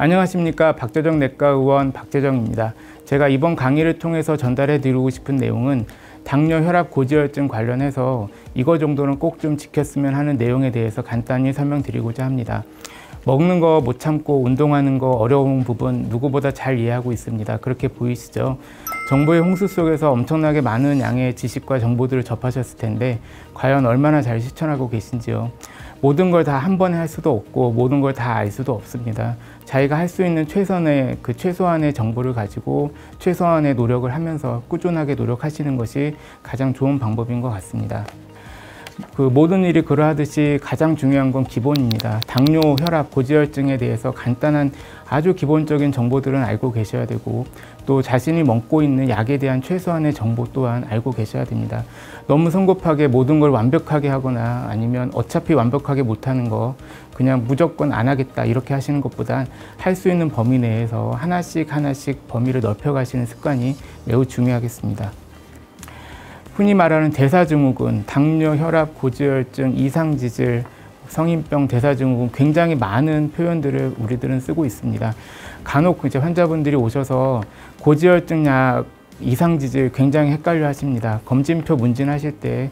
안녕하십니까. 박재정 내과의원 박재정입니다. 제가 이번 강의를 통해서 전달해 드리고 싶은 내용은 당뇨, 혈압, 고지혈증 관련해서 이거 정도는 꼭 좀 지켰으면 하는 내용에 대해서 간단히 설명드리고자 합니다. 먹는 거 못 참고 운동하는 거 어려운 부분 누구보다 잘 이해하고 있습니다. 그렇게 보이시죠? 정보의 홍수 속에서 엄청나게 많은 양의 지식과 정보들을 접하셨을 텐데 과연 얼마나 잘 실천하고 계신지요? 모든 걸 다 한 번에 할 수도 없고 모든 걸 다 알 수도 없습니다. 자기가 할 수 있는 최소한의 정보를 가지고 최소한의 노력을 하면서 꾸준하게 노력하시는 것이 가장 좋은 방법인 것 같습니다. 모든 일이 그러하듯이 가장 중요한 건 기본입니다. 당뇨, 혈압, 고지혈증에 대해서 간단한 아주 기본적인 정보들은 알고 계셔야 되고 또 자신이 먹고 있는 약에 대한 최소한의 정보 또한 알고 계셔야 됩니다. 너무 성급하게 모든 걸 완벽하게 하거나 아니면 어차피 완벽하게 못하는 거 그냥 무조건 안 하겠다 이렇게 하시는 것보단 할 수 있는 범위 내에서 하나씩 범위를 넓혀 가시는 습관이 매우 중요하겠습니다. 흔히 말하는 대사증후군, 당뇨, 혈압, 고지혈증, 이상지질, 성인병, 대사증후군 굉장히 많은 표현들을 우리들은 쓰고 있습니다. 간혹 이제 환자분들이 오셔서 고지혈증 약, 이상지질 굉장히 헷갈려 하십니다. 검진표 문진하실 때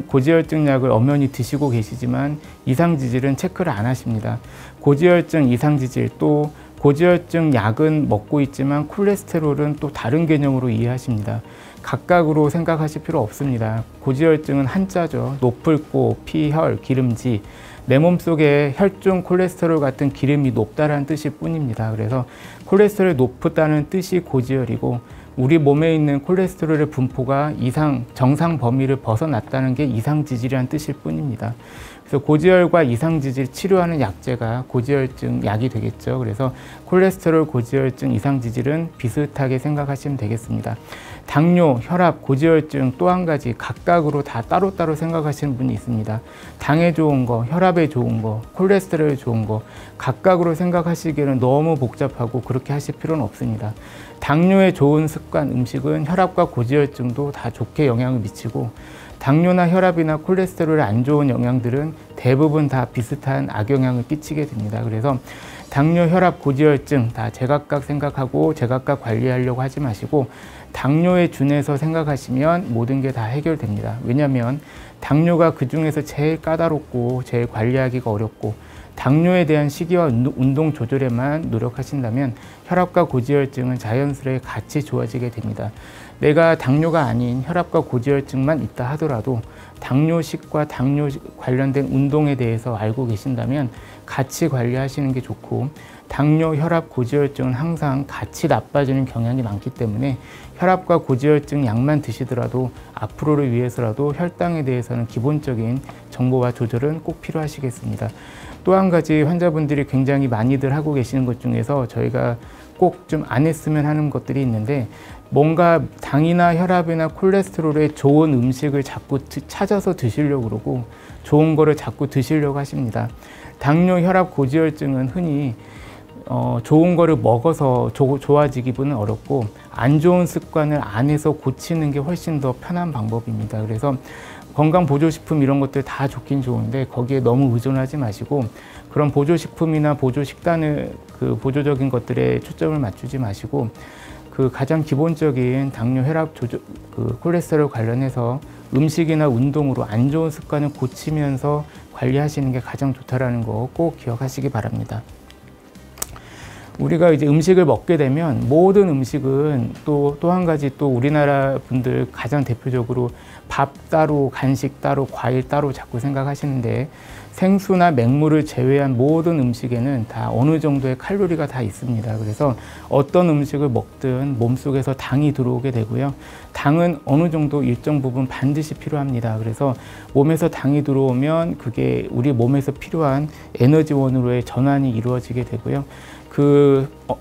고지혈증 약을 엄연히 드시고 계시지만 이상지질은 체크를 안 하십니다. 고지혈증, 이상지질 또 고지혈증 약은 먹고 있지만 콜레스테롤은 또 다른 개념으로 이해하십니다. 각각으로 생각하실 필요 없습니다. 고지혈증은 한자죠. 높을고, 피, 혈, 기름지. 내 몸속에 혈중 콜레스테롤 같은 기름이 높다는 뜻일 뿐입니다. 그래서 콜레스테롤이 높다는 뜻이 고지혈이고 우리 몸에 있는 콜레스테롤의 분포가 정상 범위를 벗어났다는 게 이상지질이라는 뜻일 뿐입니다. 그래서 고지혈과 이상지질 치료하는 약제가 고지혈증 약이 되겠죠. 그래서 콜레스테롤, 고지혈증, 이상지질은 비슷하게 생각하시면 되겠습니다. 당뇨, 혈압, 고지혈증 또 한 가지 각각으로 다 따로따로 생각하시는 분이 있습니다. 당에 좋은 거, 혈압에 좋은 거, 콜레스테롤에 좋은 거 각각으로 생각하시기에는 너무 복잡하고 그렇게 하실 필요는 없습니다. 당뇨에 좋은 습관, 음식은 혈압과 고지혈증도 다 좋게 영향을 미치고 당뇨나 혈압이나 콜레스테롤에 안 좋은 영향들은 대부분 다 비슷한 악영향을 끼치게 됩니다. 그래서 당뇨, 혈압, 고지혈증 다 제각각 생각하고 제각각 관리하려고 하지 마시고 당뇨에 준해서 생각하시면 모든 게 다 해결됩니다. 왜냐하면 당뇨가 그 중에서 제일 까다롭고 제일 관리하기가 어렵고 당뇨에 대한 식이와 운동 조절에만 노력하신다면 혈압과 고지혈증은 자연스레 같이 좋아지게 됩니다. 내가 당뇨가 아닌 혈압과 고지혈증만 있다 하더라도 당뇨식과 당뇨 관련된 운동에 대해서 알고 계신다면 같이 관리하시는 게 좋고 당뇨, 혈압, 고지혈증은 항상 같이 나빠지는 경향이 많기 때문에 혈압과 고지혈증 약만 드시더라도 앞으로를 위해서라도 혈당에 대해서는 기본적인 정보와 조절은 꼭 필요하시겠습니다. 또 한 가지 환자분들이 굉장히 많이들 하고 계시는 것 중에서 저희가 꼭 좀 안 했으면 하는 것들이 있는데 뭔가 당이나 혈압이나 콜레스테롤에 좋은 음식을 자꾸 찾아서 드시려고 그러고 좋은 거를 자꾸 드시려고 하십니다. 당뇨, 혈압, 고지혈증은 흔히 좋은 거를 먹어서 좋아지기는 어렵고 안 좋은 습관을 안에서 고치는 게 훨씬 더 편한 방법입니다. 그래서 건강보조식품 이런 것들 다 좋긴 좋은데 거기에 너무 의존하지 마시고 그런 보조식품이나 보조식단을 보조적인 것들에 초점을 맞추지 마시고 가장 기본적인 당뇨, 혈압, 콜레스테롤 관련해서 음식이나 운동으로 안 좋은 습관을 고치면서 관리하시는 게 가장 좋다라는 거 꼭 기억하시기 바랍니다. 우리가 이제 음식을 먹게 되면 모든 음식은 또 한 가지 또 우리나라 분들 가장 대표적으로 밥 따로, 간식 따로, 과일 따로 자꾸 생각하시는데 생수나 맹물을 제외한 모든 음식에는 다 어느 정도의 칼로리가 다 있습니다. 그래서 어떤 음식을 먹든 몸속에서 당이 들어오게 되고요. 당은 어느 정도 일정 부분 반드시 필요합니다. 그래서 몸에서 당이 들어오면 그게 우리 몸에서 필요한 에너지원으로의 전환이 이루어지게 되고요.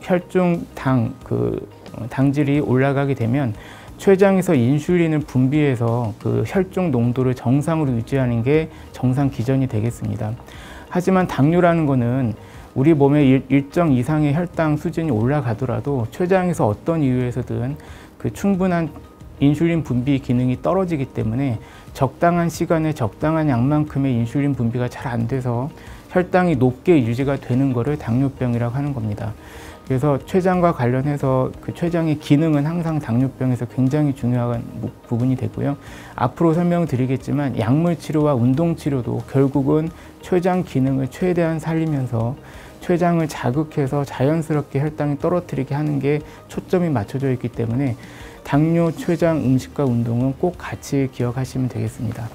혈중 당질이 올라가게 되면 췌장에서 인슐린을 분비해서 혈중 농도를 정상으로 유지하는 게 정상 기전이 되겠습니다. 하지만 당뇨라는 거는 우리 몸의 일정 이상의 혈당 수준이 올라가더라도 췌장에서 어떤 이유에서든 충분한 인슐린 분비 기능이 떨어지기 때문에 적당한 시간에 적당한 양만큼의 인슐린 분비가 잘 안 돼서 혈당이 높게 유지가 되는 것을 당뇨병이라고 하는 겁니다. 그래서 췌장과 관련해서 그 췌장의 기능은 항상 당뇨병에서 굉장히 중요한 부분이 되고요. 앞으로 설명드리겠지만 약물 치료와 운동 치료도 결국은 췌장 기능을 최대한 살리면서 췌장을 자극해서 자연스럽게 혈당이 떨어뜨리게 하는 게 초점이 맞춰져 있기 때문에 당뇨, 췌장, 음식과 운동은 꼭 같이 기억하시면 되겠습니다.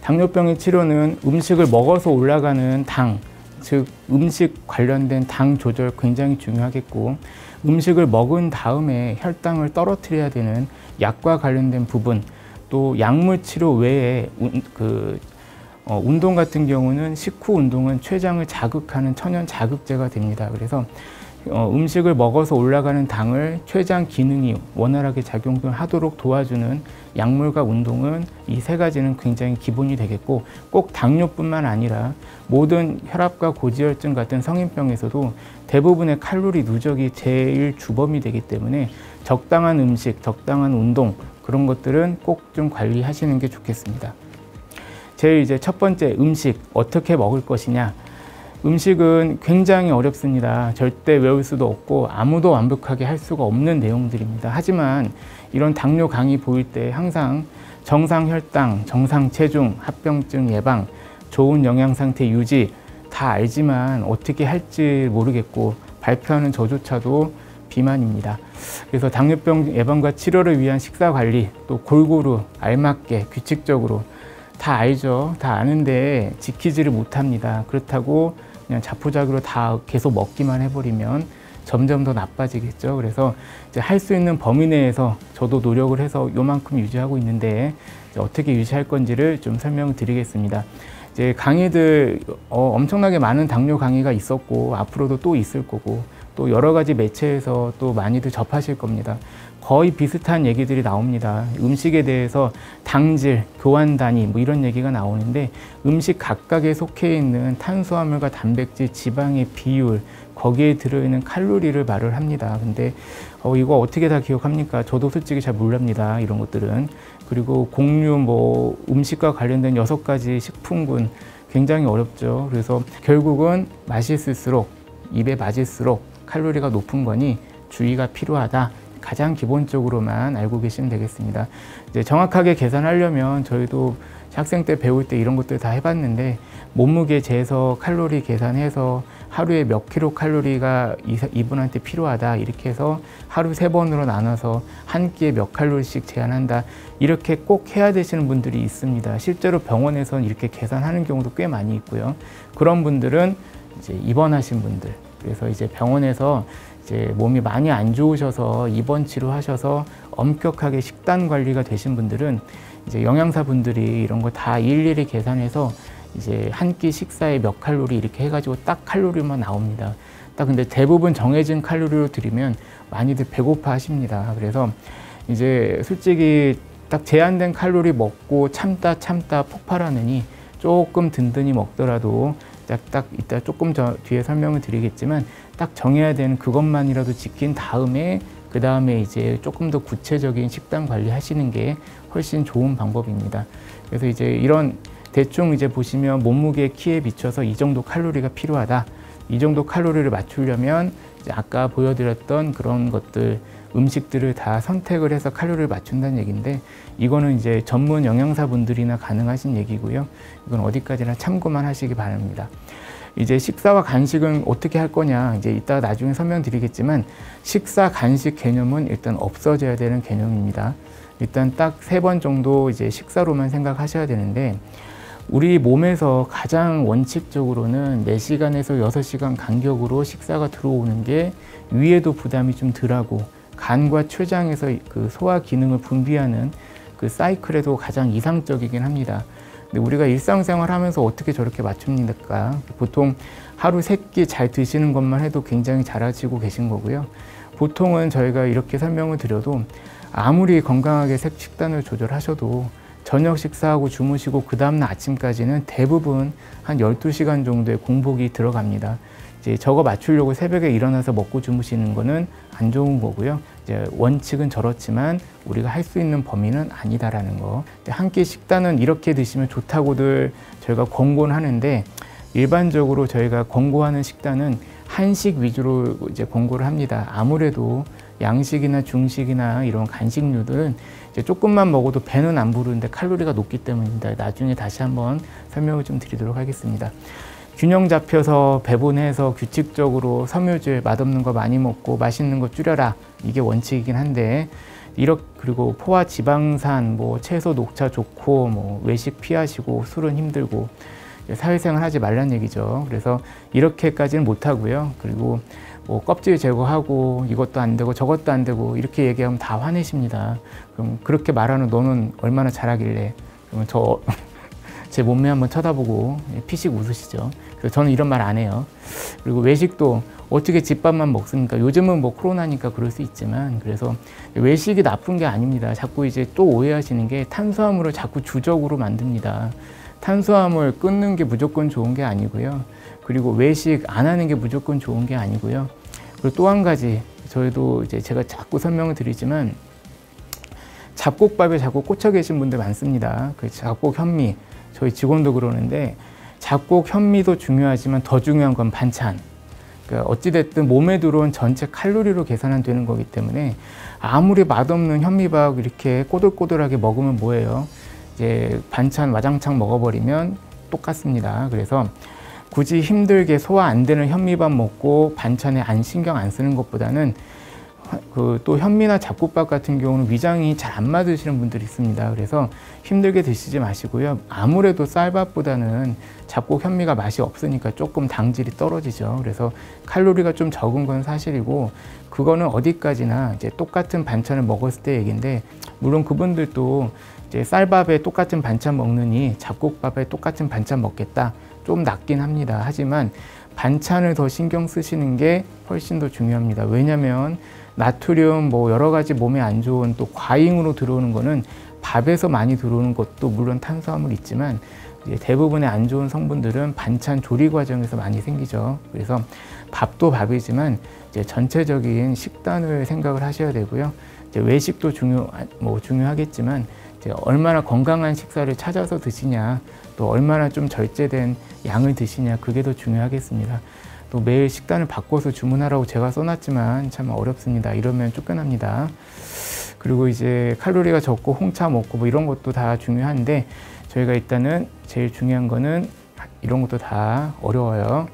당뇨병의 치료는 음식을 먹어서 올라가는 당, 즉 음식 관련된 당 조절 굉장히 중요하겠고, 음식을 먹은 다음에 혈당을 떨어뜨려야 되는 약과 관련된 부분, 또 약물 치료 외에 운동 같은 경우는 식후 운동은 췌장을 자극하는 천연 자극제가 됩니다. 그래서 음식을 먹어서 올라가는 당을 췌장 기능이 원활하게 작용하도록 도와주는 약물과 운동은 이 세 가지는 굉장히 기본이 되겠고, 꼭 당뇨뿐만 아니라 모든 혈압과 고지혈증 같은 성인병에서도 대부분의 칼로리 누적이 제일 주범이 되기 때문에 적당한 음식, 적당한 운동, 그런 것들은 꼭 좀 관리하시는 게 좋겠습니다. 제일 이제 첫 번째, 음식 어떻게 먹을 것이냐. 음식은 굉장히 어렵습니다. 절대 외울 수도 없고 아무도 완벽하게 할 수가 없는 내용들입니다. 하지만 이런 당뇨 강의 보일 때 항상 정상 혈당, 정상 체중, 합병증 예방, 좋은 영양 상태 유지 다 알지만 어떻게 할지 모르겠고 발표하는 저조차도 비만입니다. 그래서 당뇨병 예방과 치료를 위한 식사 관리, 또 골고루 알맞게 규칙적으로 다 알죠. 다 아는데 지키지를 못합니다. 그렇다고 그냥 자포자기로 다 계속 먹기만 해버리면 점점 더 나빠지겠죠. 그래서 할 수 있는 범위 내에서 저도 노력을 해서 요만큼 유지하고 있는데 어떻게 유지할 건지를 좀 설명을 드리겠습니다. 이제 강의들 엄청나게 많은 당뇨 강의가 있었고 앞으로도 또 있을 거고 또 여러 가지 매체에서 또 많이들 접하실 겁니다. 거의 비슷한 얘기들이 나옵니다. 음식에 대해서 당질, 교환 단위 뭐 이런 얘기가 나오는데 음식 각각에 속해 있는 탄수화물과 단백질, 지방의 비율, 거기에 들어있는 칼로리를 말을 합니다. 근데 이거 어떻게 다 기억합니까? 저도 솔직히 잘 모릅니다. 이런 것들은. 그리고 곡류, 뭐 음식과 관련된 6가지 식품군 굉장히 어렵죠. 그래서 결국은 맛있을수록, 입에 맞을수록 칼로리가 높은 거니 주의가 필요하다. 가장 기본적으로만 알고 계시면 되겠습니다. 이제 정확하게 계산하려면 저희도 학생 때 배울 때 이런 것들 다 해봤는데 몸무게 재서 칼로리 계산해서 하루에 몇 킬로 칼로리가 이분한테 필요하다 이렇게 해서 하루 3번으로 나눠서 한 끼에 몇 칼로리씩 제한한다 이렇게 꼭 해야 되시는 분들이 있습니다. 실제로 병원에서는 이렇게 계산하는 경우도 꽤 많이 있고요. 그런 분들은 이제 입원하신 분들, 그래서 이제 병원에서 이제 몸이 많이 안 좋으셔서 입원 치료하셔서 엄격하게 식단 관리가 되신 분들은 이제 영양사 분들이 이런 거 다 일일이 계산해서 이제 한 끼 식사에 몇 칼로리 이렇게 해가지고 딱 칼로리만 나옵니다. 딱 근데 대부분 정해진 칼로리로 드리면 많이들 배고파 하십니다. 그래서 이제 솔직히 딱 제한된 칼로리 먹고 참다 폭발하느니 조금 든든히 먹더라도 딱 이따 조금 뒤에 설명을 드리겠지만 딱 정해야 되는 그것만이라도 지킨 다음에 그 다음에 이제 조금 더 구체적인 식단 관리 하시는 게 훨씬 좋은 방법입니다. 그래서 이제 이런 대충 이제 보시면 몸무게 키에 비춰서 이 정도 칼로리가 필요하다. 이 정도 칼로리를 맞추려면 이제 아까 보여드렸던 그런 것들 음식들을 다 선택을 해서 칼로리를 맞춘다는 얘기인데 이거는 이제 전문 영양사분들이나 가능하신 얘기고요. 이건 어디까지나 참고만 하시기 바랍니다. 이제 식사와 간식은 어떻게 할 거냐 이제 이따 나중에 설명드리겠지만 식사 간식 개념은 일단 없어져야 되는 개념입니다. 일단 딱 3번 정도 이제 식사로만 생각하셔야 되는데 우리 몸에서 가장 원칙적으로는 4시간에서 6시간 간격으로 식사가 들어오는 게 위에도 부담이 좀 덜하고 간과 췌장에서 그 소화 기능을 분비하는 그 사이클에도 가장 이상적이긴 합니다. 근데 우리가 일상생활 하면서 어떻게 저렇게 맞춥니까? 보통 하루 3끼 잘 드시는 것만 해도 굉장히 잘하시고 계신 거고요. 보통은 저희가 이렇게 설명을 드려도 아무리 건강하게 식단을 조절하셔도 저녁 식사하고 주무시고 그 다음날 아침까지는 대부분 한 12시간 정도의 공복이 들어갑니다. 이제 저거 맞추려고 새벽에 일어나서 먹고 주무시는 거는 안 좋은 거고요. 이제 원칙은 저렇지만 우리가 할 수 있는 범위는 아니다라는 거. 한 끼 식단은 이렇게 드시면 좋다고들 저희가 권고는 하는데 일반적으로 저희가 권고하는 식단은 한식 위주로 이제 권고를 합니다. 아무래도 양식이나 중식이나 이런 간식류들은 이제 조금만 먹어도 배는 안 부르는데 칼로리가 높기 때문입니다. 나중에 다시 한번 설명을 좀 드리도록 하겠습니다. 균형 잡혀서 배분해서 규칙적으로 섬유질 맛없는 거 많이 먹고 맛있는 거 줄여라, 이게 원칙이긴 한데, 그리고 포화 지방산, 뭐 채소 녹차 좋고, 뭐 외식 피하시고 술은 힘들고 사회생활 하지 말란 얘기죠. 그래서 이렇게까지는 못하고요. 그리고 뭐 껍질 제거하고 이것도 안 되고 저것도 안 되고 이렇게 얘기하면 다 화내십니다. 그럼 그렇게 말하는 너는 얼마나 잘하길래? 그러면 제 몸매 한번 쳐다보고 피식 웃으시죠. 그래서 저는 이런 말 안 해요. 그리고 외식도 어떻게 집밥만 먹습니까? 요즘은 뭐 코로나니까 그럴 수 있지만, 그래서 외식이 나쁜 게 아닙니다. 자꾸 이제 또 오해하시는 게 탄수화물을 자꾸 주적으로 만듭니다. 탄수화물 끊는 게 무조건 좋은 게 아니고요. 그리고 외식 안 하는 게 무조건 좋은 게 아니고요. 그리고 또 한 가지, 저희도 이제 제가 자꾸 설명을 드리지만 잡곡밥에 자꾸 꽂혀 계신 분들 많습니다. 그 잡곡 현미, 저희 직원도 그러는데 잡곡 현미도 중요하지만 더 중요한 건 반찬. 그러니까 어찌됐든 몸에 들어온 전체 칼로리로 계산은 되는 거기 때문에 아무리 맛없는 현미밥 이렇게 꼬들꼬들하게 먹으면 뭐예요? 이제 반찬 와장창 먹어버리면 똑같습니다. 그래서 굳이 힘들게 소화 안 되는 현미밥 먹고 반찬에 신경 안 쓰는 것보다는 또 현미나 잡곡밥 같은 경우는 위장이 잘 안 맞으시는 분들이 있습니다. 그래서 힘들게 드시지 마시고요. 아무래도 쌀밥보다는 잡곡 현미가 맛이 없으니까 조금 당질이 떨어지죠. 그래서 칼로리가 좀 적은 건 사실이고, 그거는 어디까지나 이제 똑같은 반찬을 먹었을 때 얘기인데, 물론 그분들도 이제 쌀밥에 똑같은 반찬 먹느니 잡곡밥에 똑같은 반찬 먹겠다, 좀 낫긴 합니다. 하지만 반찬을 더 신경 쓰시는 게 훨씬 더 중요합니다. 왜냐하면 나트륨 뭐 여러 가지 몸에 안 좋은 또 과잉으로 들어오는 거는 밥에서 많이 들어오는 것도 물론 탄수화물 있지만, 이제 대부분의 안 좋은 성분들은 반찬 조리 과정에서 많이 생기죠. 그래서 밥도 밥이지만 이제 전체적인 식단을 생각을 하셔야 되고요. 이제 외식도 중요하겠지만 이제 얼마나 건강한 식사를 찾아서 드시냐, 또 얼마나 좀 절제된 양을 드시냐, 그게 더 중요하겠습니다. 또 매일 식단을 바꿔서 주문하라고 제가 써놨지만 참 어렵습니다. 이러면 쫓겨납니다. 그리고 이제 칼로리가 적고 홍차 먹고 뭐 이런 것도 다 중요한데, 저희가 일단은 제일 중요한 거는 이런 것도 다 어려워요.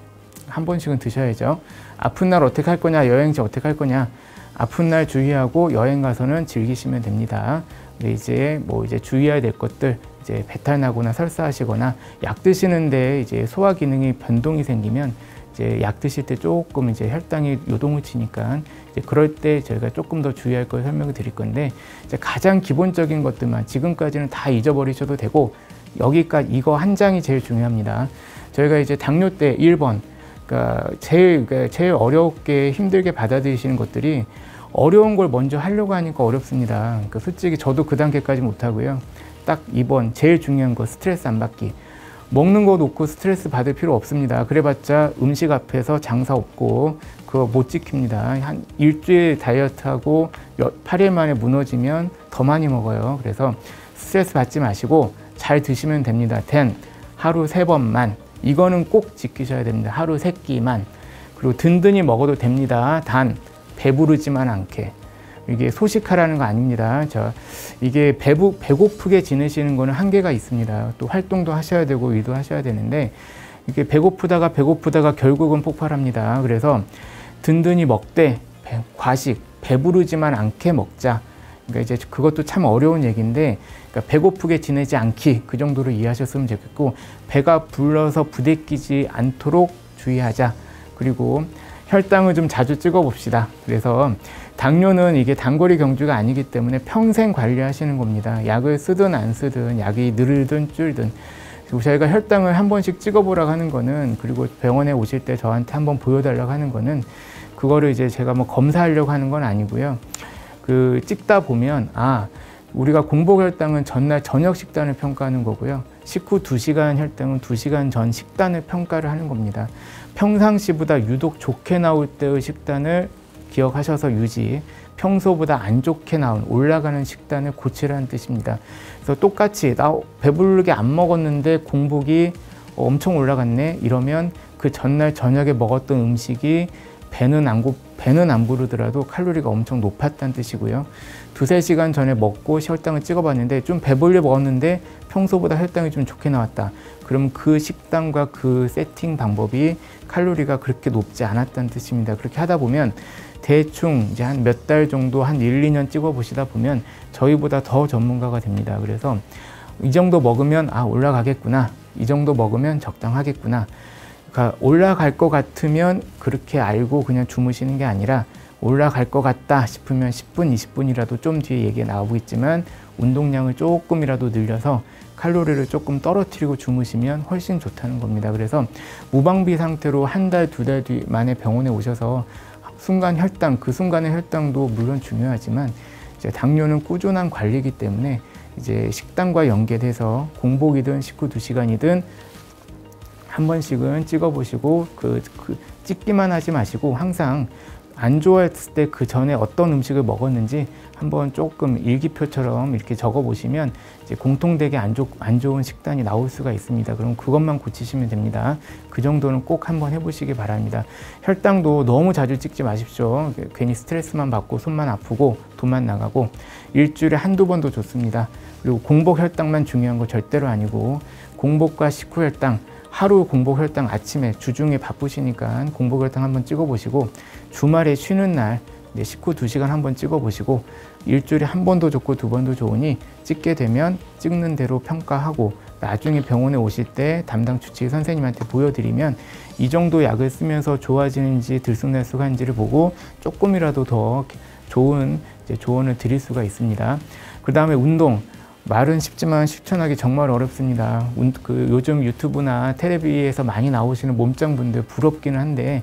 한 번씩은 드셔야죠. 아픈 날 어떻게 할 거냐, 여행지 어떻게 할 거냐. 아픈 날 주의하고 여행 가서는 즐기시면 됩니다. 근데 이제 주의해야 될 것들, 이제 배탈 나거나 설사하시거나 약 드시는데 이제 소화 기능이 변동이 생기면 이제 약 드실 때 조금 이제 혈당이 요동을 치니까 이제 그럴 때 저희가 조금 더 주의할 걸 설명을 드릴 건데, 이제 가장 기본적인 것들만 지금까지는 다 잊어버리셔도 되고, 여기까지 이거 한 장이 제일 중요합니다. 저희가 이제 당뇨 때 1번, 그러니까 제일 어렵게 힘들게 받아들이시는 것들이 어려운 걸 먼저 하려고 하니까 어렵습니다. 그러니까 솔직히 저도 그 단계까지 못하고요. 딱 2번, 제일 중요한 거 스트레스 안 받기. 먹는 거 놓고 스트레스 받을 필요 없습니다. 그래봤자 음식 앞에서 장사 없고 그거 못 지킵니다. 한 일주일 다이어트하고 8일 만에 무너지면 더 많이 먹어요. 그래서 스트레스 받지 마시고 잘 드시면 됩니다. 하루 3번만. 이거는 꼭 지키셔야 됩니다. 하루 3끼만. 그리고 든든히 먹어도 됩니다. 단 배부르지만 않게. 이게 소식하라는 거 아닙니다. 이게 배고프게 지내시는 거는 한계가 있습니다. 또 활동도 하셔야 되고 일도 하셔야 되는데, 이게 배고프다가 결국은 폭발합니다. 그래서 든든히 먹되 과식, 배부르지만 않게 먹자. 그러니까 이제 그것도 참 어려운 얘기인데, 그러니까 배고프게 지내지 않기, 그 정도로 이해하셨으면 좋겠고, 배가 불러서 부대끼지 않도록 주의하자. 그리고 혈당을 좀 자주 찍어 봅시다. 그래서 당뇨는 이게 단거리 경주가 아니기 때문에 평생 관리하시는 겁니다. 약을 쓰든 안 쓰든, 약이 늘든 줄든. 그리고 저희가 혈당을 한 번씩 찍어보라고 하는 거는, 그리고 병원에 오실 때 저한테 한번 보여달라고 하는 거는, 그거를 이제 제가 뭐 검사하려고 하는 건 아니고요. 그 찍다 보면, 우리가 공복 혈당은 전날 저녁 식단을 평가하는 거고요. 식후 2시간 혈당은 2시간 전 식단을 평가를 하는 겁니다. 평상시보다 유독 좋게 나올 때의 식단을 기억하셔서 유지, 평소보다 안 좋게 나온 올라가는 식단을 고치라는 뜻입니다. 그래서 똑같이 나 배부르게 안 먹었는데 공복이 엄청 올라갔네 이러면 그 전날 저녁에 먹었던 음식이 배는 안 부르더라도 칼로리가 엄청 높았다는 뜻이고요. 2~3시간 전에 먹고 혈당을 찍어봤는데 좀 배불리 먹었는데 평소보다 혈당이 좀 좋게 나왔다. 그럼 그 식단과 그 세팅 방법이 칼로리가 그렇게 높지 않았다는 뜻입니다. 그렇게 하다 보면 대충 이제 한 몇 달 정도 한 1~2년 찍어 보시다 보면 저희보다 더 전문가가 됩니다. 그래서 이 정도 먹으면 올라가겠구나. 이 정도 먹으면 적당하겠구나. 그러니까 올라갈 것 같으면 그렇게 알고 그냥 주무시는 게 아니라 올라갈 것 같다 싶으면 10분, 20분이라도 좀 뒤에 얘기가 나오겠지만 운동량을 조금이라도 늘려서 칼로리를 조금 떨어뜨리고 주무시면 훨씬 좋다는 겁니다. 그래서 무방비 상태로 1달, 2달 뒤 만에 병원에 오셔서 순간 혈당, 그 순간의 혈당도 물론 중요하지만 이제 당뇨는 꾸준한 관리이기 때문에 이제 식단과 연계돼서 공복이든 식후 2시간이든 한 번씩은 찍어보시고 찍기만 하지 마시고 항상 안 좋아했을 때 그 전에 어떤 음식을 먹었는지 한번 조금 일기표처럼 이렇게 적어보시면 이제 공통되게 안 좋은 식단이 나올 수가 있습니다. 그럼 그것만 고치시면 됩니다. 그 정도는 꼭 한번 해보시기 바랍니다. 혈당도 너무 자주 찍지 마십시오. 괜히 스트레스만 받고 손만 아프고 돈만 나가고 일주일에 1~2번도 좋습니다. 그리고 공복 혈당만 중요한 거 절대로 아니고 공복과 식후 혈당 하루 공복 혈당 아침에 주중에 바쁘시니까 공복 혈당 한번 찍어보시고 주말에 쉬는 날 식후 2시간 한번 찍어보시고 일주일에 1번도 좋고 2번도 좋으니 찍게 되면 찍는 대로 평가하고 나중에 병원에 오실 때 담당 주치의 선생님한테 보여드리면 이 정도 약을 쓰면서 좋아지는지 들쑥날쑥한지를 보고 조금이라도 더 좋은 조언을 드릴 수가 있습니다. 그 다음에 운동. 말은 쉽지만 실천하기 정말 어렵습니다. 요즘 유튜브나 텔레비에서 많이 나오시는 몸짱분들 부럽기는 한데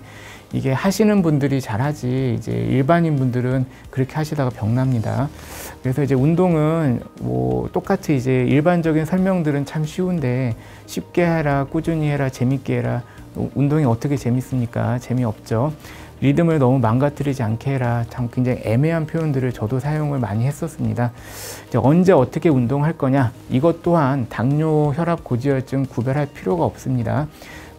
이게 하시는 분들이 잘하지 이제 일반인 분들은 그렇게 하시다가 병납니다. 그래서 이제 운동은 똑같이 이제 일반적인 설명들은 참 쉬운데 쉽게 해라, 꾸준히 해라, 재밌게 해라. 운동이 어떻게 재밌습니까? 재미없죠. 리듬을 너무 망가뜨리지 않게 해라. 참 굉장히 애매한 표현들을 저도 사용을 많이 했었습니다. 이제 언제 어떻게 운동할 거냐? 이것 또한 당뇨, 혈압, 고지혈증 구별할 필요가 없습니다.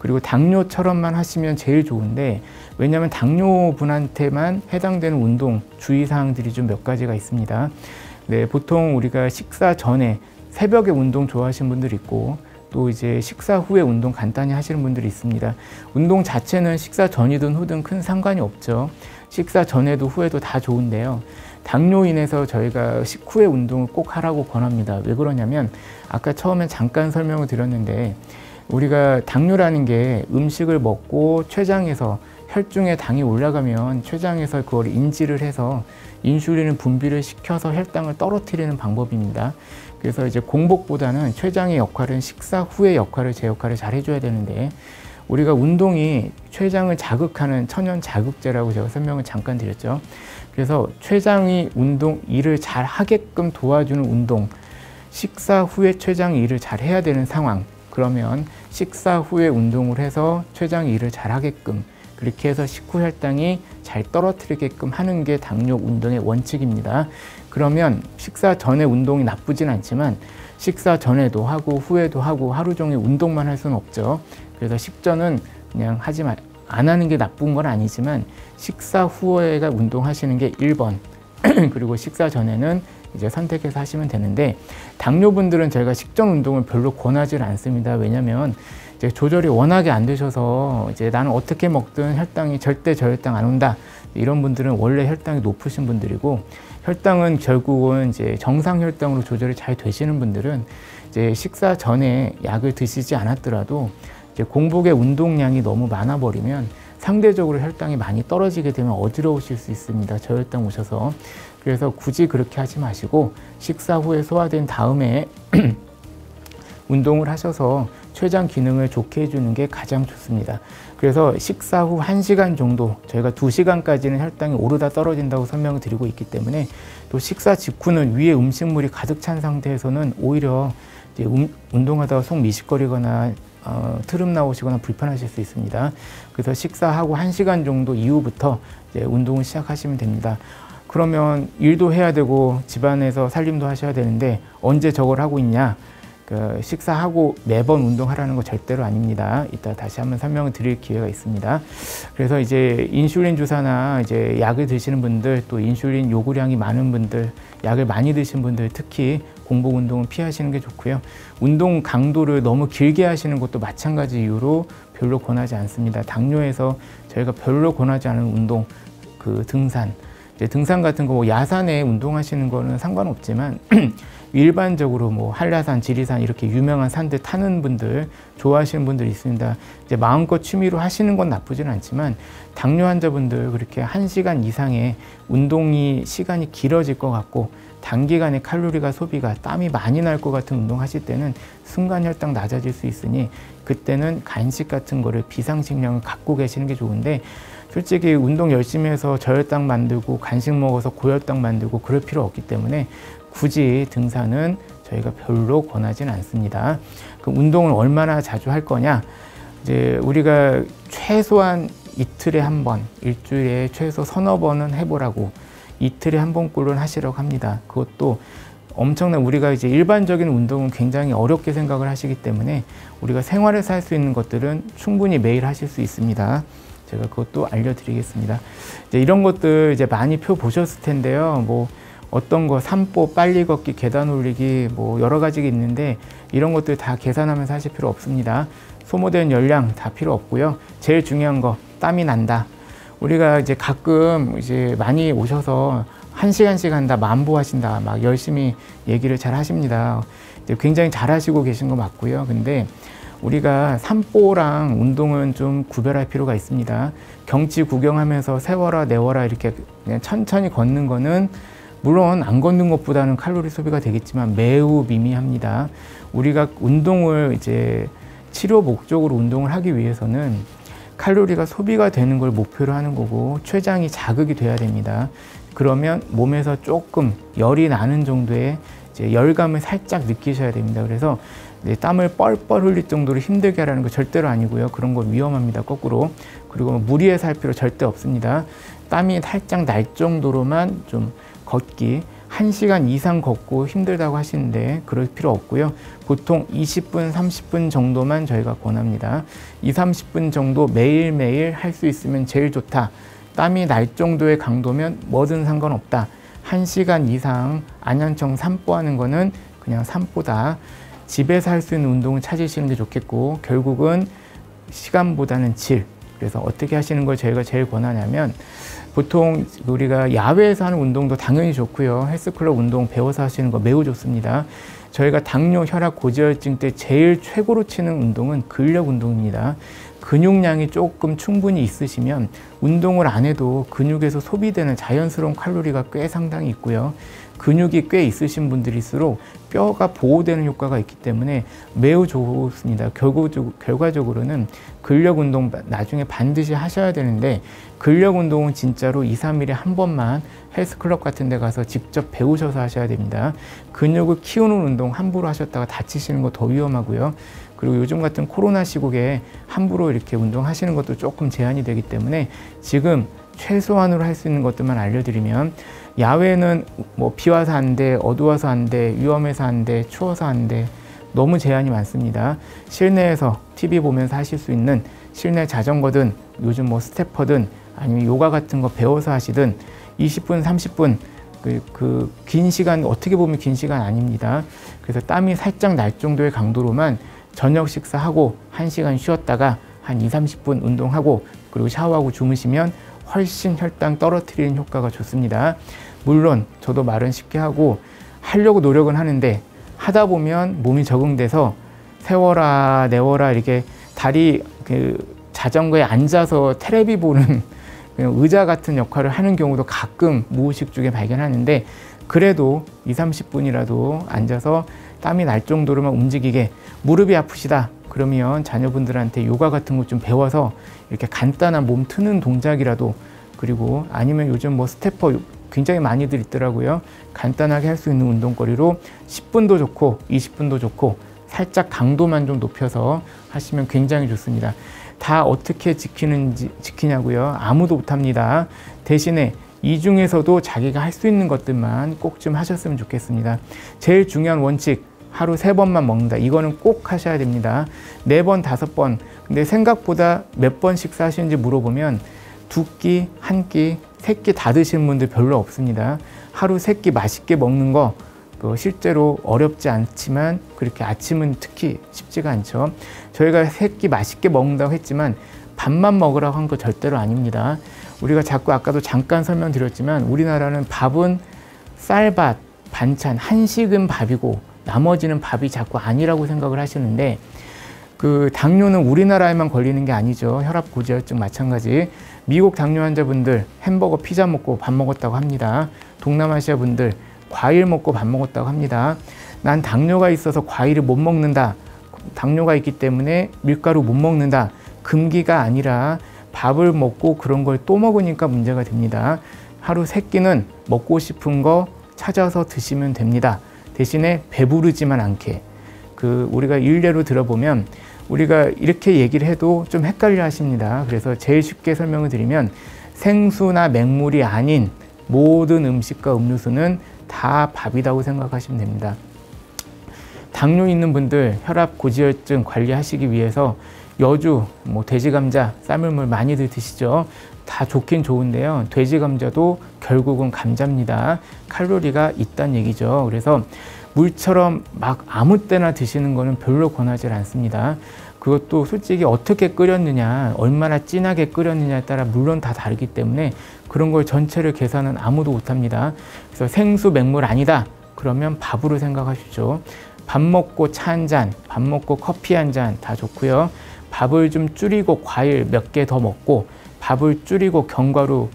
그리고 당뇨처럼만 하시면 제일 좋은데 왜냐하면 당뇨분한테만 해당되는 운동 주의사항들이 좀 몇 가지가 있습니다. 네, 보통 우리가 식사 전에 새벽에 운동 좋아하시는 분들 있고 또 이제 식사 후에 운동 간단히 하시는 분들이 있습니다. 운동 자체는 식사 전이든 후든 큰 상관이 없죠. 식사 전에도 후에도 다 좋은데요. 당뇨인에서 저희가 식후에 운동을 꼭 하라고 권합니다. 왜 그러냐면 아까 처음에 잠깐 설명을 드렸는데 우리가 당뇨라는 게 음식을 먹고 췌장에서 혈중에 당이 올라가면 췌장에서 그걸 인지를 해서 인슐린을 분비를 시켜서 혈당을 떨어뜨리는 방법입니다. 그래서 이제 공복보다는 췌장의 역할은 식사 후의 역할을 제 역할을 잘 해줘야 되는데 우리가 운동이 췌장을 자극하는 천연 자극제라고 제가 설명을 잠깐 드렸죠. 그래서 췌장이 일을 잘 하게끔 도와주는 운동, 식사 후에 췌장이 일을 잘 해야 되는 상황, 그러면 식사 후에 운동을 해서 췌장이 일을 잘 하게끔 그렇게 해서 식후 혈당이 잘 떨어뜨리게끔 하는 게 당뇨 운동의 원칙입니다. 그러면 식사 전에 운동이 나쁘진 않지만 식사 전에도 하고 후에도 하고 하루 종일 운동만 할 수는 없죠. 그래서 식전은 그냥 안 하는 게 나쁜 건 아니지만 식사 후에가 운동하시는 게 1번 그리고 식사 전에는 이제 선택해서 하시면 되는데 당뇨분들은 저희가 식전 운동을 별로 권하지 않습니다. 왜냐하면 이제 조절이 워낙에 안 되셔서 이제 나는 어떻게 먹든 혈당이 절대 저혈당 안 온다 이런 분들은 원래 혈당이 높으신 분들이고 혈당은 결국은 이제 정상 혈당으로 조절이 잘 되시는 분들은 이제 식사 전에 약을 드시지 않았더라도 이제 공복의 운동량이 너무 많아 버리면 상대적으로 혈당이 많이 떨어지게 되면 어지러우실 수 있습니다. 저혈당 오셔서. 그래서 굳이 그렇게 하지 마시고 식사 후에 소화된 다음에 운동을 하셔서 췌장 기능을 좋게 해주는 게 가장 좋습니다. 그래서 식사 후 1시간 정도, 저희가 2시간까지는 혈당이 오르다 떨어진다고 설명을 드리고 있기 때문에 또 식사 직후는 위에 음식물이 가득 찬 상태에서는 오히려 이제 운동하다가 속 미식거리거나 트름 나오시거나 불편하실 수 있습니다. 그래서 식사하고 1시간 정도 이후부터 이제 운동을 시작하시면 됩니다. 그러면 일도 해야 되고 집안에서 살림도 하셔야 되는데 언제 저걸 하고 있냐? 식사하고 매번 운동하라는 거 절대로 아닙니다. 이따 다시 한번 설명을 드릴 기회가 있습니다. 그래서 이제 인슐린 주사나 이제 약을 드시는 분들, 또 인슐린 요구량이 많은 분들, 약을 많이 드신 분들, 특히 공복 운동은 피하시는 게 좋고요. 운동 강도를 너무 길게 하시는 것도 마찬가지 이유로 별로 권하지 않습니다. 당뇨에서 저희가 별로 권하지 않은 운동, 등산. 이제 등산 같은 거 야산에 운동하시는 거는 상관없지만 일반적으로 한라산, 지리산 이렇게 유명한 산들 타는 분들, 좋아하시는 분들이 있습니다. 이제 마음껏 취미로 하시는 건 나쁘진 않지만 당뇨 환자분들 그렇게 1시간 이상의 운동이 시간이 길어질 것 같고 단기간에 칼로리가 소비가 땀이 많이 날 것 같은 운동 하실 때는 순간 혈당 낮아질 수 있으니 그때는 간식 같은 거를 비상식량을 갖고 계시는 게 좋은데 솔직히 운동 열심히 해서 저혈당 만들고 간식 먹어서 고혈당 만들고 그럴 필요 없기 때문에 굳이 등산은 저희가 별로 권하진 않습니다. 그 운동을 얼마나 자주 할 거냐? 이제 우리가 최소한 이틀에 한 번, 일주일에 최소 서너 번은 해보라고 이틀에 한 번꼴은 하시라고 합니다. 그것도 엄청난 우리가 이제 일반적인 운동은 굉장히 어렵게 생각을 하시기 때문에 우리가 생활에서 할 수 있는 것들은 충분히 매일 하실 수 있습니다. 제가 그것도 알려드리겠습니다. 이제 이런 것들 이제 많이 표 보셨을 텐데요. 어떤 거 산보, 빨리 걷기, 계단 올리기 여러 가지가 있는데 이런 것들 다 계산하면서 하실 필요 없습니다. 소모되는 열량 다 필요 없고요. 제일 중요한 거 땀이 난다. 우리가 이제 가끔 이제 많이 오셔서 1시간씩 한다, 만보하신다, 막 열심히 얘기를 잘 하십니다. 이제 굉장히 잘 하시고 계신 거 맞고요. 근데 우리가 산보랑 운동은 좀 구별할 필요가 있습니다. 경치 구경하면서 세워라, 내워라 이렇게 그냥 천천히 걷는 거는 물론 안 걷는 것보다는 칼로리 소비가 되겠지만 매우 미미합니다. 우리가 운동을 이제 치료 목적으로 운동을 하기 위해서는 칼로리가 소비가 되는 걸 목표로 하는 거고 췌장이 자극이 돼야 됩니다. 그러면 몸에서 조금 열이 나는 정도의 이제 열감을 살짝 느끼셔야 됩니다. 그래서 땀을 뻘뻘 흘릴 정도로 힘들게 하라는 거 절대로 아니고요. 그런 거 위험합니다. 거꾸로. 그리고 무리해서 할 필요 절대 없습니다. 땀이 살짝 날 정도로만 좀 걷기 1시간 이상 걷고 힘들다고 하시는데 그럴 필요 없고요. 보통 20분, 30분 정도만 저희가 권합니다. 20, 30분 정도 매일매일 할 수 있으면 제일 좋다. 땀이 날 정도의 강도면 뭐든 상관없다. 1시간 이상 안양청 산보하는 거는 그냥 산보다. 집에서 할 수 있는 운동을 찾으시는 게 좋겠고 결국은 시간보다는 질. 그래서 어떻게 하시는 걸 저희가 제일 권하냐면 보통 우리가 야외에서 하는 운동도 당연히 좋고요. 헬스클럽 운동 배워서 하시는 거 매우 좋습니다. 저희가 당뇨, 혈압, 고지혈증 때 제일 최고로 치는 운동은 근력 운동입니다. 근육량이 조금 충분히 있으시면 운동을 안 해도 근육에서 소비되는 자연스러운 칼로리가 꽤 상당히 있고요. 근육이 꽤 있으신 분들일수록 뼈가 보호되는 효과가 있기 때문에 매우 좋습니다. 결과적으로는 근력 운동 나중에 반드시 하셔야 되는데 근력 운동은 진짜로 2, 3일에 한 번만 헬스클럽 같은 데 가서 직접 배우셔서 하셔야 됩니다. 근육을 키우는 운동 함부로 하셨다가 다치시는 거 더 위험하고요. 그리고 요즘 같은 코로나 시국에 함부로 이렇게 운동하시는 것도 조금 제한이 되기 때문에 지금 최소한으로 할 수 있는 것들만 알려드리면 야외는 비 와서 안 돼, 어두워서 안 돼, 위험해서 안 돼, 추워서 안 돼. 너무 제한이 많습니다. 실내에서 TV 보면서 하실 수 있는 실내 자전거든, 요즘 스태퍼든 아니면 요가 같은 거 배워서 하시든 20분, 30분 긴 시간, 어떻게 보면 긴 시간 아닙니다. 그래서 땀이 살짝 날 정도의 강도로만 저녁 식사하고 1시간 쉬었다가 한 2, 30분 운동하고 그리고 샤워하고 주무시면 훨씬 혈당 떨어뜨리는 효과가 좋습니다. 물론 저도 말은 쉽게 하고 하려고 노력은 하는데 하다 보면 몸이 적응돼서 세워라 내워라 이렇게 다리 자전거에 앉아서 테레비 보는 의자 같은 역할을 하는 경우도 가끔 무의식 중에 발견하는데 그래도 2, 30분이라도 앉아서 땀이 날 정도로만 움직이게. 무릎이 아프시다 그러면 자녀분들한테 요가 같은 거 좀 배워서 이렇게 간단한 몸 트는 동작이라도, 그리고 아니면 요즘 스태퍼 굉장히 많이들 있더라고요. 간단하게 할 수 있는 운동거리로 10분도 좋고 20분도 좋고 살짝 강도만 좀 높여서 하시면 굉장히 좋습니다. 다 어떻게 지키냐고요? 아무도 못합니다. 대신에 이 중에서도 자기가 할 수 있는 것들만 꼭 좀 하셨으면 좋겠습니다. 제일 중요한 원칙, 하루 3번만 먹는다. 이거는 꼭 하셔야 됩니다. 4번, 5번. 근데 생각보다 몇 번 식사하시는지 물어보면 2끼, 1끼, 3끼 다 드시는 분들 별로 없습니다. 하루 3끼 맛있게 먹는 거 실제로 어렵지 않지만 그렇게 아침은 특히 쉽지가 않죠. 저희가 3끼 맛있게 먹는다고 했지만 밥만 먹으라고 한 거 절대로 아닙니다. 우리가 자꾸 아까도 잠깐 설명드렸지만 우리나라는 밥은 쌀밥, 반찬, 한식은 밥이고 나머지는 밥이 자꾸 아니라고 생각을 하시는데 그 당뇨는 우리나라에만 걸리는 게 아니죠. 혈압 고지혈증 마찬가지. 미국 당뇨 환자분들 햄버거, 피자 먹고 밥 먹었다고 합니다. 동남아시아 분들 과일 먹고 밥 먹었다고 합니다. 난 당뇨가 있어서 과일을 못 먹는다. 당뇨가 있기 때문에 밀가루 못 먹는다. 금기가 아니라 밥을 먹고 그런 걸 또 먹으니까 문제가 됩니다. 하루 3끼는 먹고 싶은 거 찾아서 드시면 됩니다. 대신에 배부르지만 않게. 우리가 일례로 들어보면 우리가 이렇게 얘기를 해도 좀 헷갈려 하십니다. 그래서 제일 쉽게 설명을 드리면 생수나 맹물이 아닌 모든 음식과 음료수는 다 밥이라고 생각하시면 됩니다. 당뇨 있는 분들 혈압 고지혈증 관리하시기 위해서 여주, 돼지 감자, 쌀물물 많이들 드시죠. 다 좋긴 좋은데요. 돼지 감자도 결국은 감자입니다. 칼로리가 있다는 얘기죠. 그래서 물처럼 막 아무 때나 드시는 거는 별로 권하지 않습니다. 그것도 솔직히 어떻게 끓였느냐, 얼마나 진하게 끓였느냐에 따라 물론 다 다르기 때문에 그런 걸 전체를 계산은 아무도 못합니다. 그래서 생수, 맹물 아니다. 그러면 밥으로 생각하십시오. 밥 먹고 차 한 잔, 밥 먹고 커피 한 잔 다 좋고요. 밥을 좀 줄이고 과일 몇 개 더 먹고 밥을 줄이고 견과류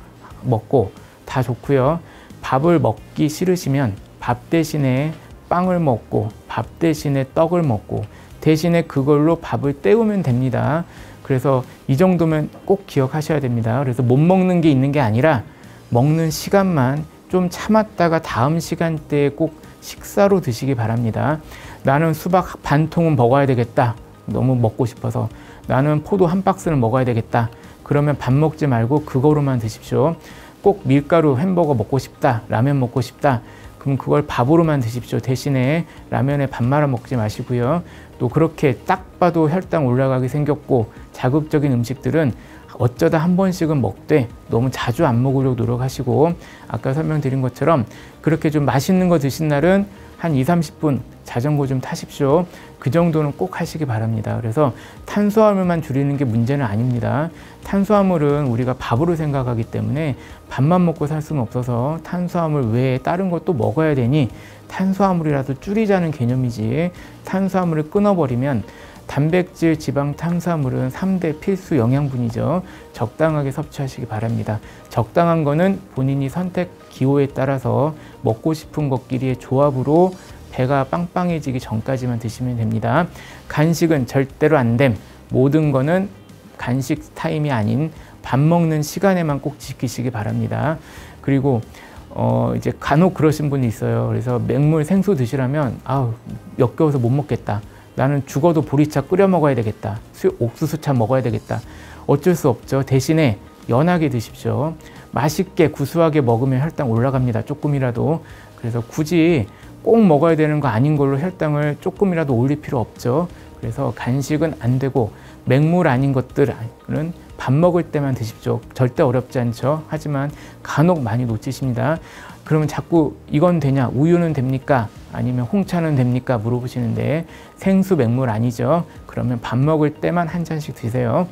먹고 다 좋고요. 밥을 먹기 싫으시면 밥 대신에 빵을 먹고 밥 대신에 떡을 먹고 대신에 그걸로 밥을 때우면 됩니다. 그래서 이 정도면 꼭 기억하셔야 됩니다. 그래서 못 먹는 게 있는 게 아니라 먹는 시간만 좀 참았다가 다음 시간대에 꼭 식사로 드시기 바랍니다. 나는 수박 반 통은 먹어야 되겠다. 너무 먹고 싶어서. 나는 포도 한 박스는 먹어야 되겠다. 그러면 밥 먹지 말고 그거로만 드십시오. 꼭 밀가루 햄버거 먹고 싶다. 라면 먹고 싶다. 그럼 그걸 밥으로만 드십시오. 대신에 라면에 밥 말아 먹지 마시고요. 또 그렇게 딱 봐도 혈당 올라가게 생겼고 자극적인 음식들은 어쩌다 한 번씩은 먹되 너무 자주 안 먹으려고 노력하시고 아까 설명드린 것처럼 그렇게 좀 맛있는 거 드신 날은 한 20-30분 자전거 좀 타십시오. 그 정도는 꼭 하시기 바랍니다. 그래서 탄수화물만 줄이는 게 문제는 아닙니다. 탄수화물은 우리가 밥으로 생각하기 때문에 밥만 먹고 살 수는 없어서 탄수화물 외에 다른 것도 먹어야 되니 탄수화물이라도 줄이자는 개념이지 탄수화물을 끊어버리면 단백질, 지방, 탄수화물은 3대 필수 영양분이죠. 적당하게 섭취하시기 바랍니다. 적당한 거는 본인이 선택 기호에 따라서 먹고 싶은 것끼리의 조합으로 배가 빵빵해지기 전까지만 드시면 됩니다. 간식은 절대로 안 됨. 모든 거는 간식 타임이 아닌 밥 먹는 시간에만 꼭 지키시기 바랍니다. 그리고 이제 간혹 그러신 분이 있어요. 그래서 맹물 생수 드시라면 역겨워서 못 먹겠다. 나는 죽어도 보리차 끓여 먹어야 되겠다. 옥수수차 먹어야 되겠다. 어쩔 수 없죠. 대신에 연하게 드십시오. 맛있게 구수하게 먹으면 혈당 올라갑니다. 조금이라도. 그래서 굳이 꼭 먹어야 되는 거 아닌 걸로 혈당을 조금이라도 올릴 필요 없죠. 그래서 간식은 안 되고 맹물 아닌 것들은 밥 먹을 때만 드십시오. 절대 어렵지 않죠. 하지만 간혹 많이 놓치십니다. 그러면 자꾸 이건 되냐? 우유는 됩니까? 아니면 홍차는 됩니까? 물어보시는데 생수, 맹물 아니죠. 그러면 밥 먹을 때만 한 잔씩 드세요.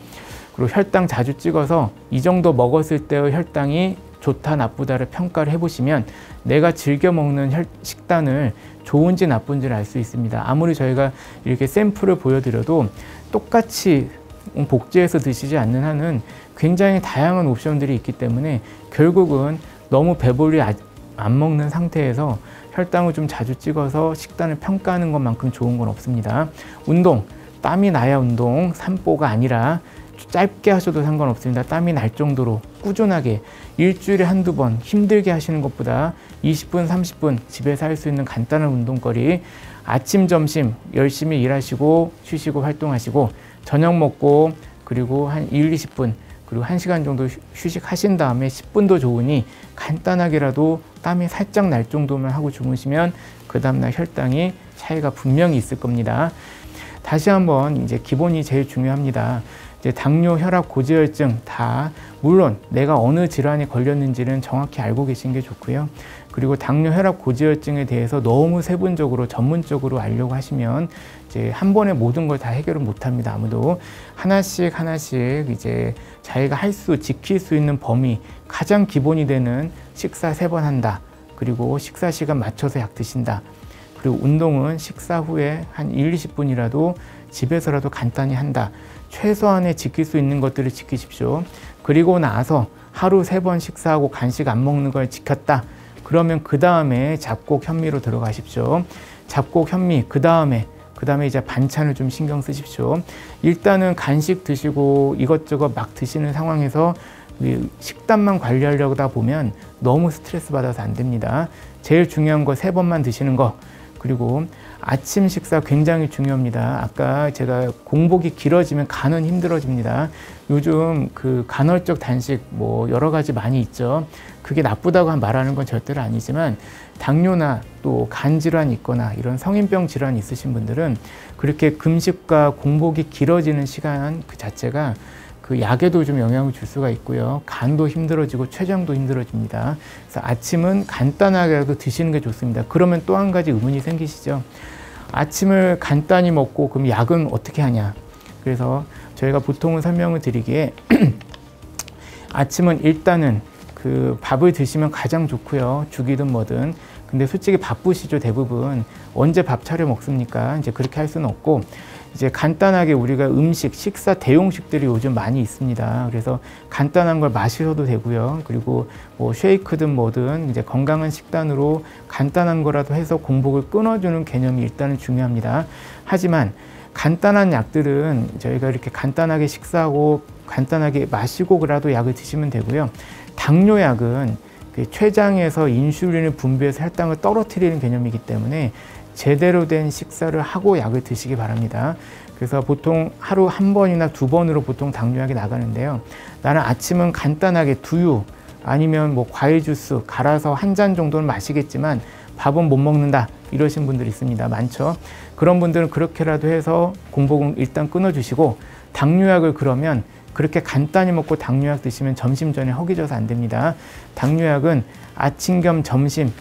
그리고 혈당 자주 찍어서 이 정도 먹었을 때의 혈당이 좋다 나쁘다를 평가를 해보시면 내가 즐겨 먹는 식단을 좋은지 나쁜지를 알 수 있습니다. 아무리 저희가 이렇게 샘플을 보여드려도 똑같이 복제해서 드시지 않는 한은 굉장히 다양한 옵션들이 있기 때문에 결국은 너무 배불리 안 먹는 상태에서 혈당을 좀 자주 찍어서 식단을 평가하는 것만큼 좋은 건 없습니다. 운동, 땀이 나야 운동, 산보가 아니라 짧게 하셔도 상관없습니다. 땀이 날 정도로 꾸준하게 일주일에 한두 번 힘들게 하시는 것보다 20분, 30분 집에서 할 수 있는 간단한 운동거리 아침, 점심 열심히 일하시고 쉬시고 활동하시고 저녁 먹고 그리고 한 1, 20분 그리고 1시간 정도 휴식하신 다음에 10분도 좋으니 간단하게라도 땀이 살짝 날 정도만 하고 주무시면 그 다음날 혈당이 차이가 분명히 있을 겁니다. 다시 한번 이제 기본이 제일 중요합니다. 이제 당뇨, 혈압, 고지혈증 다 물론 내가 어느 질환에 걸렸는지는 정확히 알고 계신 게 좋고요. 그리고 당뇨, 혈압, 고지혈증에 대해서 너무 세분적으로 전문적으로 알려고 하시면 이제 한 번에 모든 걸 다 해결을 못 합니다. 아무도 하나씩 이제 자기가 지킬 수 있는 범위, 가장 기본이 되는 식사 3번 한다. 그리고 식사 시간 맞춰서 약 드신다. 그리고 운동은 식사 후에 한 1-20분이라도 집에서라도 간단히 한다. 최소한의 지킬 수 있는 것들을 지키십시오. 그리고 나서 하루 3번 식사하고 간식 안 먹는 걸 지켰다. 그러면 그 다음에 잡곡 현미로 들어가십시오. 잡곡 현미 그 다음에 이제 반찬을 좀 신경 쓰십시오. 일단은 간식 드시고 이것저것 막 드시는 상황에서 식단만 관리하려고 하다 보면 너무 스트레스 받아서 안 됩니다. 제일 중요한 거 3번만 드시는 거. 그리고 아침 식사 굉장히 중요합니다. 아까 제가 공복이 길어지면 간은 힘들어집니다. 요즘 그 간헐적 단식 뭐 여러 가지 많이 있죠. 그게 나쁘다고 말하는 건 절대로 아니지만 당뇨나 또 간 질환이 있거나 이런 성인병 질환이 있으신 분들은 그렇게 금식과 공복이 길어지는 시간 그 자체가 그 약에도 좀 영향을 줄 수가 있고요. 간도 힘들어지고 췌장도 힘들어집니다. 그래서 아침은 간단하게라도 드시는 게 좋습니다. 그러면 또 한 가지 의문이 생기시죠. 아침을 간단히 먹고 그럼 약은 어떻게 하냐. 그래서 저희가 보통은 설명을 드리기에 아침은 일단은 그 밥을 드시면 가장 좋고요. 죽이든 뭐든. 근데 솔직히 바쁘시죠, 대부분. 언제 밥 차려 먹습니까? 이제 그렇게 할 수는 없고 이제 간단하게 우리가 식사 대용식들이 요즘 많이 있습니다. 그래서 간단한 걸 마시셔도 되고요. 그리고 뭐 쉐이크든 뭐든 이제 건강한 식단으로 간단한 거라도 해서 공복을 끊어주는 개념이 일단은 중요합니다. 하지만 간단한 약들은 저희가 이렇게 간단하게 식사하고 간단하게 마시고 그라도 약을 드시면 되고요. 당뇨약은 그 췌장에서 인슐린을 분비해서 혈당을 떨어뜨리는 개념이기 때문에 제대로 된 식사를 하고 약을 드시기 바랍니다. 그래서 보통 하루 1번이나 2번으로 보통 당뇨약이 나가는데요. 나는 아침은 간단하게 두유 아니면 뭐 과일 주스 갈아서 1잔 정도는 마시겠지만 밥은 못 먹는다 이러신 분들이 있습니다. 많죠. 그런 분들은 그렇게라도 해서 공복은 일단 끊어주시고 당뇨약을 그러면 그렇게 간단히 먹고 당뇨약 드시면 점심 전에 허기져서 안 됩니다. 당뇨약은 아침 겸 점심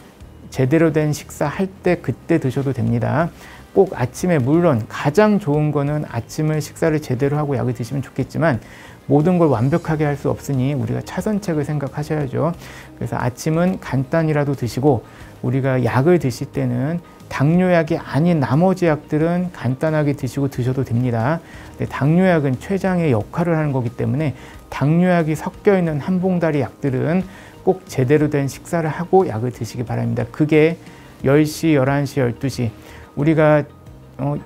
제대로 된 식사할 때 그때 드셔도 됩니다. 꼭 아침에 물론 가장 좋은 거는 아침을 식사를 제대로 하고 약을 드시면 좋겠지만 모든 걸 완벽하게 할 수 없으니 우리가 차선책을 생각하셔야죠. 그래서 아침은 간단히라도 드시고 우리가 약을 드실 때는 당뇨약이 아닌 나머지 약들은 간단하게 드셔도 됩니다. 근데 당뇨약은 췌장의 역할을 하는 거기 때문에 당뇨약이 섞여 있는 한 봉다리 약들은 꼭 제대로 된 식사를 하고 약을 드시기 바랍니다. 그게 10시, 11시, 12시 우리가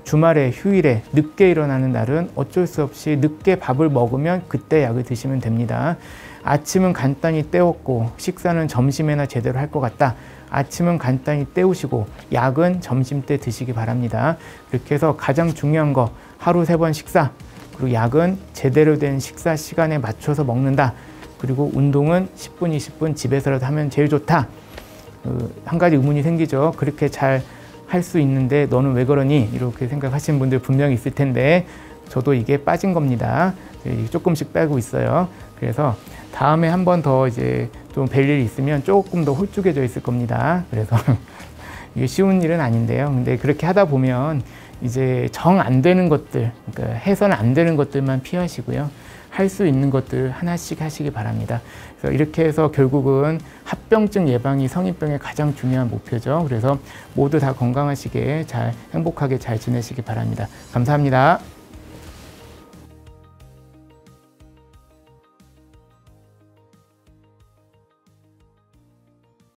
주말에 휴일에 늦게 일어나는 날은 어쩔 수 없이 늦게 밥을 먹으면 그때 약을 드시면 됩니다. 아침은 간단히 때웠고 식사는 점심에나 제대로 할 것 같다. 아침은 간단히 때우시고 약은 점심때 드시기 바랍니다. 이렇게 해서 가장 중요한 거 하루 3번 식사 그리고 약은 제대로 된 식사 시간에 맞춰서 먹는다. 그리고 운동은 10분, 20분 집에서라도 하면 제일 좋다. 한 가지 의문이 생기죠. 그렇게 잘 할 수 있는데 너는 왜 그러니? 이렇게 생각하시는 분들 분명히 있을 텐데 저도 이게 빠진 겁니다. 조금씩 빼고 있어요. 그래서 다음에 한 번 더 이제 좀 뵐 일이 있으면 조금 더 홀쭉해져 있을 겁니다. 그래서 이게 쉬운 일은 아닌데요. 근데 그렇게 하다 보면 이제 정 안 되는 것들, 그러니까 해서는 안 되는 것들만 피하시고요. 할 수 있는 것들 하나씩 하시기 바랍니다. 그래서 이렇게 해서 결국은 합병증 예방이 성인병의 가장 중요한 목표죠. 그래서 모두 다 건강하시게 행복하게 잘 지내시기 바랍니다. 감사합니다.